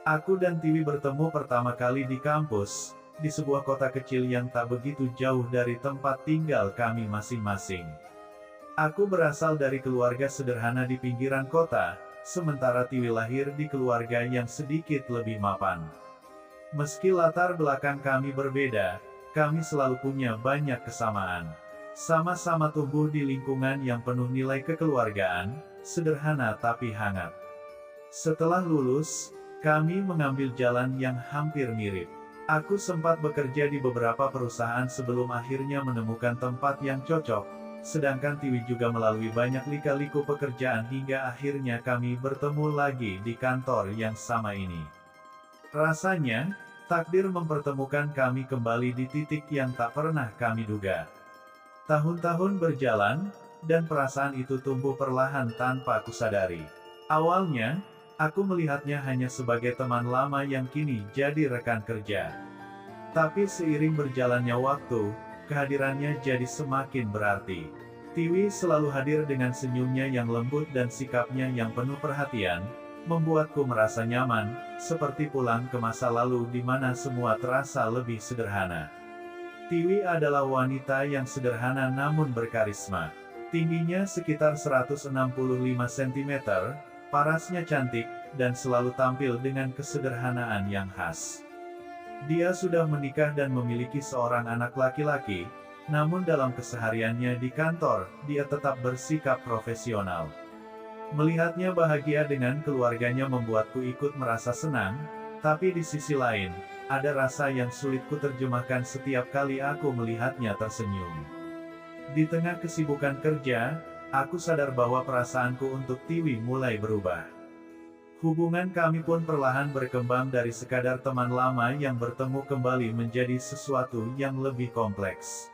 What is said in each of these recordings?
Aku dan Tiwi bertemu pertama kali di kampus, di sebuah kota kecil yang tak begitu jauh dari tempat tinggal kami masing-masing. Aku berasal dari keluarga sederhana di pinggiran kota, sementara Tiwi lahir di keluarga yang sedikit lebih mapan. Meski latar belakang kami berbeda, kami selalu punya banyak kesamaan. Sama-sama tumbuh di lingkungan yang penuh nilai kekeluargaan, sederhana tapi hangat. Setelah lulus, kami mengambil jalan yang hampir mirip. Aku sempat bekerja di beberapa perusahaan sebelum akhirnya menemukan tempat yang cocok, sedangkan Tiwi juga melalui banyak lika-liku pekerjaan hingga akhirnya kami bertemu lagi di kantor yang sama ini. Rasanya, takdir mempertemukan kami kembali di titik yang tak pernah kami duga. Tahun-tahun berjalan, dan perasaan itu tumbuh perlahan tanpa kusadari. Awalnya, aku melihatnya hanya sebagai teman lama yang kini jadi rekan kerja. Tapi seiring berjalannya waktu, kehadirannya jadi semakin berarti. Tiwi selalu hadir dengan senyumnya yang lembut dan sikapnya yang penuh perhatian, membuatku merasa nyaman, seperti pulang ke masa lalu di mana semua terasa lebih sederhana. Tiwi adalah wanita yang sederhana namun berkarisma. Tingginya sekitar 165 cm, parasnya cantik, dan selalu tampil dengan kesederhanaan yang khas. Dia sudah menikah dan memiliki seorang anak laki-laki, namun dalam kesehariannya di kantor, dia tetap bersikap profesional. Melihatnya bahagia dengan keluarganya membuatku ikut merasa senang, tapi di sisi lain, ada rasa yang sulit kuterjemahkan setiap kali aku melihatnya tersenyum. Di tengah kesibukan kerja, aku sadar bahwa perasaanku untuk Tiwi mulai berubah. Hubungan kami pun perlahan berkembang dari sekadar teman lama yang bertemu kembali menjadi sesuatu yang lebih kompleks.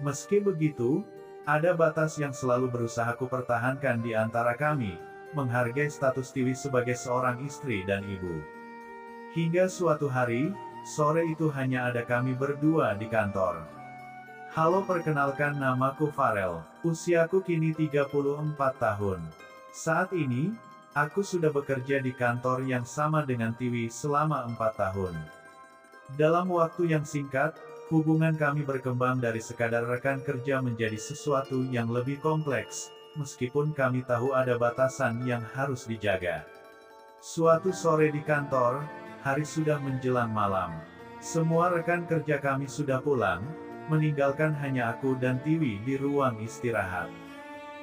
Meski begitu, ada batas yang selalu berusaha kupertahankan di antara kami, menghargai status Tiwi sebagai seorang istri dan ibu. Hingga suatu hari, sore itu hanya ada kami berdua di kantor. Halo, perkenalkan, namaku Farel. Usiaku kini 34 tahun. Saat ini, aku sudah bekerja di kantor yang sama dengan Tiwi selama 4 tahun. Dalam waktu yang singkat, hubungan kami berkembang dari sekadar rekan kerja menjadi sesuatu yang lebih kompleks, meskipun kami tahu ada batasan yang harus dijaga. Suatu sore di kantor, hari sudah menjelang malam. Semua rekan kerja kami sudah pulang, meninggalkan hanya aku dan Tiwi di ruang istirahat.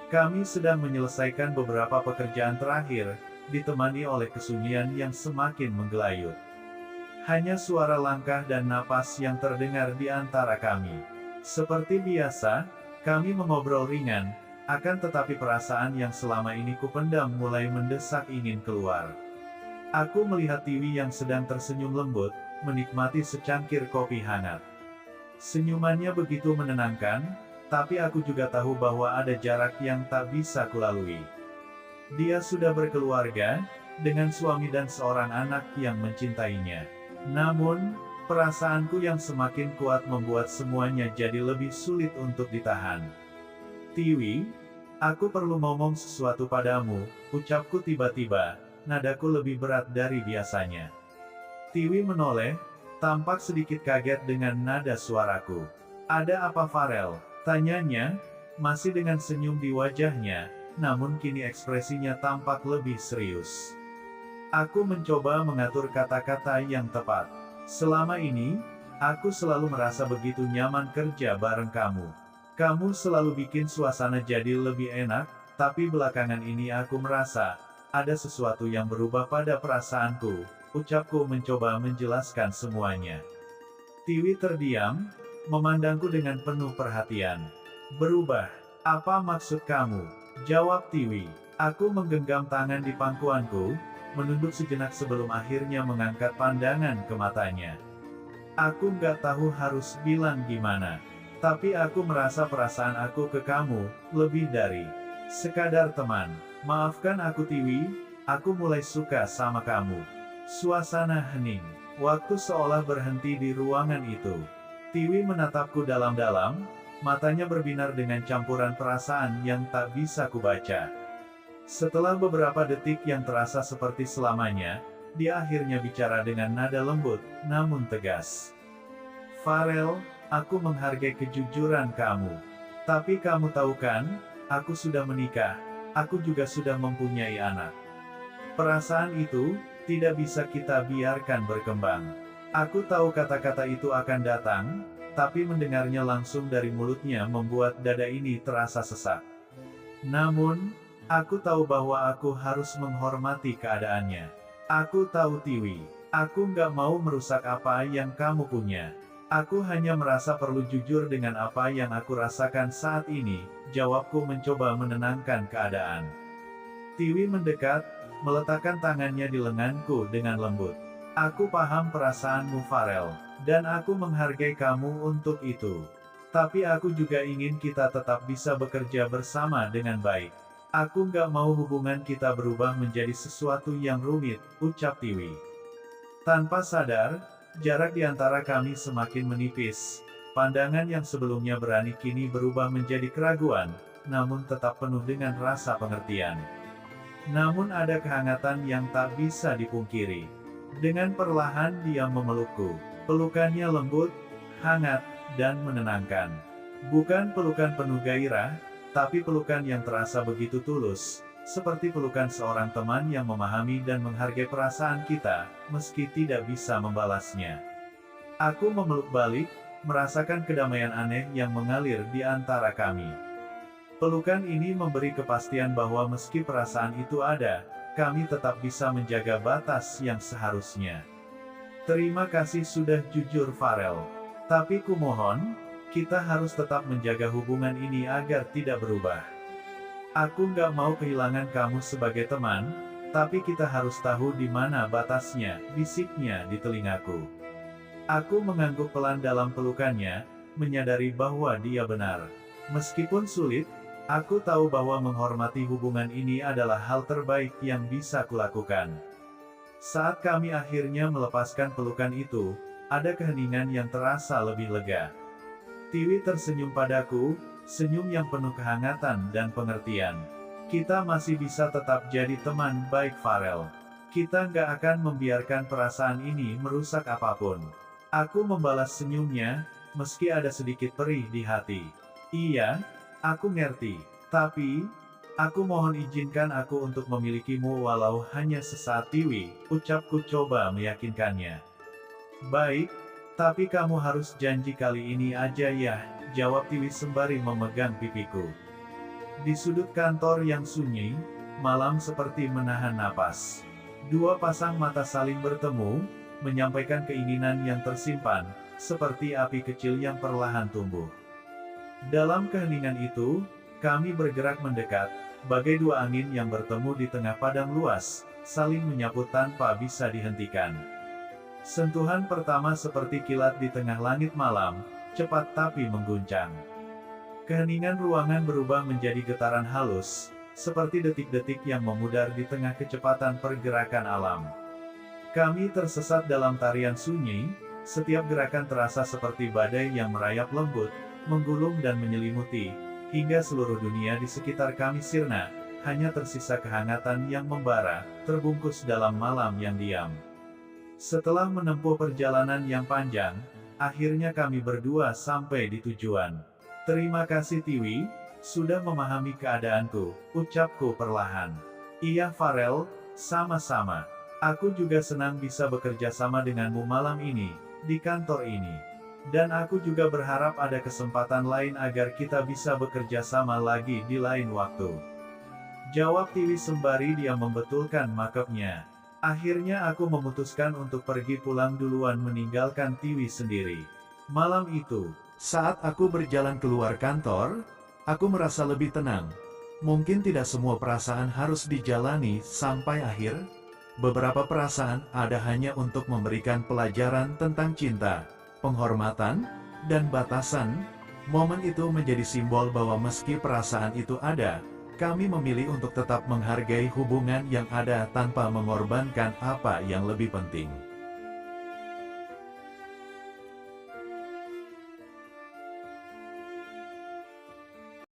Kami sedang menyelesaikan beberapa pekerjaan terakhir, ditemani oleh kesunyian yang semakin menggelayut. Hanya suara langkah dan napas yang terdengar di antara kami. Seperti biasa, kami mengobrol ringan, akan tetapi perasaan yang selama ini kupendam mulai mendesak ingin keluar. Aku melihat Tiwi yang sedang tersenyum lembut, menikmati secangkir kopi hangat. Senyumannya begitu menenangkan, tapi aku juga tahu bahwa ada jarak yang tak bisa kulalui. Dia sudah berkeluarga, dengan suami dan seorang anak yang mencintainya. Namun, perasaanku yang semakin kuat membuat semuanya jadi lebih sulit untuk ditahan. Tiwi, aku perlu ngomong sesuatu padamu, ucapku tiba-tiba, nadaku lebih berat dari biasanya. Tiwi menoleh, tampak sedikit kaget dengan nada suaraku. Ada apa, Farel? Tanyanya, masih dengan senyum di wajahnya, namun kini ekspresinya tampak lebih serius. Aku mencoba mengatur kata-kata yang tepat. Selama ini, aku selalu merasa begitu nyaman kerja bareng kamu. Kamu selalu bikin suasana jadi lebih enak, tapi belakangan ini aku merasa, ada sesuatu yang berubah pada perasaanku, ucapku mencoba menjelaskan semuanya. Tiwi terdiam, memandangku dengan penuh perhatian. Berubah? Apa maksud kamu? Jawab Tiwi. Aku menggenggam tangan di pangkuanku, menunduk sejenak sebelum akhirnya mengangkat pandangan ke matanya. Aku nggak tahu harus bilang gimana. Tapi aku merasa perasaan aku ke kamu, lebih dari sekadar teman. Maafkan aku, Tiwi, aku mulai suka sama kamu. Suasana hening. Waktu seolah berhenti di ruangan itu. Tiwi menatapku dalam-dalam, matanya berbinar dengan campuran perasaan yang tak bisa kubaca. Setelah beberapa detik yang terasa seperti selamanya, dia akhirnya bicara dengan nada lembut, namun tegas. Farel, aku menghargai kejujuran kamu. Tapi kamu tahu kan, aku sudah menikah, aku juga sudah mempunyai anak. Perasaan itu, tidak bisa kita biarkan berkembang. Aku tahu kata-kata itu akan datang, tapi mendengarnya langsung dari mulutnya membuat dada ini terasa sesak. Namun, aku tahu bahwa aku harus menghormati keadaannya. Aku tahu Tiwi, aku nggak mau merusak apa yang kamu punya. Aku hanya merasa perlu jujur dengan apa yang aku rasakan saat ini, jawabku mencoba menenangkan keadaan. Tiwi mendekat, meletakkan tangannya di lenganku dengan lembut. Aku paham perasaanmu Farel, dan aku menghargai kamu untuk itu. Tapi aku juga ingin kita tetap bisa bekerja bersama dengan baik. Aku nggak mau hubungan kita berubah menjadi sesuatu yang rumit, ucap Tiwi. Tanpa sadar, jarak di antara kami semakin menipis. Pandangan yang sebelumnya berani kini berubah menjadi keraguan, namun tetap penuh dengan rasa pengertian. Namun ada kehangatan yang tak bisa dipungkiri. Dengan perlahan dia memelukku. Pelukannya lembut, hangat, dan menenangkan. Bukan pelukan penuh gairah, tapi pelukan yang terasa begitu tulus, seperti pelukan seorang teman yang memahami dan menghargai perasaan kita, meski tidak bisa membalasnya. Aku memeluk balik, merasakan kedamaian aneh yang mengalir di antara kami. Pelukan ini memberi kepastian bahwa meski perasaan itu ada, kami tetap bisa menjaga batas yang seharusnya. Terima kasih sudah jujur Farel. Tapi kumohon, kita harus tetap menjaga hubungan ini agar tidak berubah. Aku nggak mau kehilangan kamu sebagai teman, tapi kita harus tahu di mana batasnya, bisiknya di telingaku. Aku mengangguk pelan dalam pelukannya, menyadari bahwa dia benar. Meskipun sulit, aku tahu bahwa menghormati hubungan ini adalah hal terbaik yang bisa kulakukan. Saat kami akhirnya melepaskan pelukan itu, ada keheningan yang terasa lebih lega. Tiwi tersenyum padaku, senyum yang penuh kehangatan dan pengertian. Kita masih bisa tetap jadi teman baik Farel. Kita nggak akan membiarkan perasaan ini merusak apapun. Aku membalas senyumnya, meski ada sedikit perih di hati. Iya, aku ngerti. Tapi, aku mohon izinkan aku untuk memilikimu walau hanya sesaat Tiwi, ucapku coba meyakinkannya. Baik, tapi kamu harus janji kali ini aja ya, jawab Tiwi sembari memegang pipiku. Di sudut kantor yang sunyi, malam seperti menahan napas. Dua pasang mata saling bertemu, menyampaikan keinginan yang tersimpan, seperti api kecil yang perlahan tumbuh. Dalam keheningan itu, kami bergerak mendekat, bagai dua angin yang bertemu di tengah padang luas, saling menyapu tanpa bisa dihentikan. Sentuhan pertama seperti kilat di tengah langit malam, cepat tapi mengguncang. Keheningan ruangan berubah menjadi getaran halus, seperti detik-detik yang memudar di tengah kecepatan pergerakan alam. Kami tersesat dalam tarian sunyi, setiap gerakan terasa seperti badai yang merayap lembut, menggulung dan menyelimuti, hingga seluruh dunia di sekitar kami sirna, hanya tersisa kehangatan yang membara, terbungkus dalam malam yang diam. Setelah menempuh perjalanan yang panjang, akhirnya kami berdua sampai di tujuan. Terima kasih Tiwi, sudah memahami keadaanku, ucapku perlahan. Iya Farel, sama-sama. Aku juga senang bisa bekerja sama denganmu malam ini, di kantor ini. Dan aku juga berharap ada kesempatan lain agar kita bisa bekerja sama lagi di lain waktu. Jawab Tiwi sembari dia membetulkan makeupnya. Akhirnya aku memutuskan untuk pergi pulang duluan meninggalkan Tiwi sendiri. Malam itu, saat aku berjalan keluar kantor, aku merasa lebih tenang. Mungkin tidak semua perasaan harus dijalani sampai akhir. Beberapa perasaan ada hanya untuk memberikan pelajaran tentang cinta, penghormatan, dan batasan. Momen itu menjadi simbol bahwa meski perasaan itu ada, kami memilih untuk tetap menghargai hubungan yang ada tanpa mengorbankan apa yang lebih penting.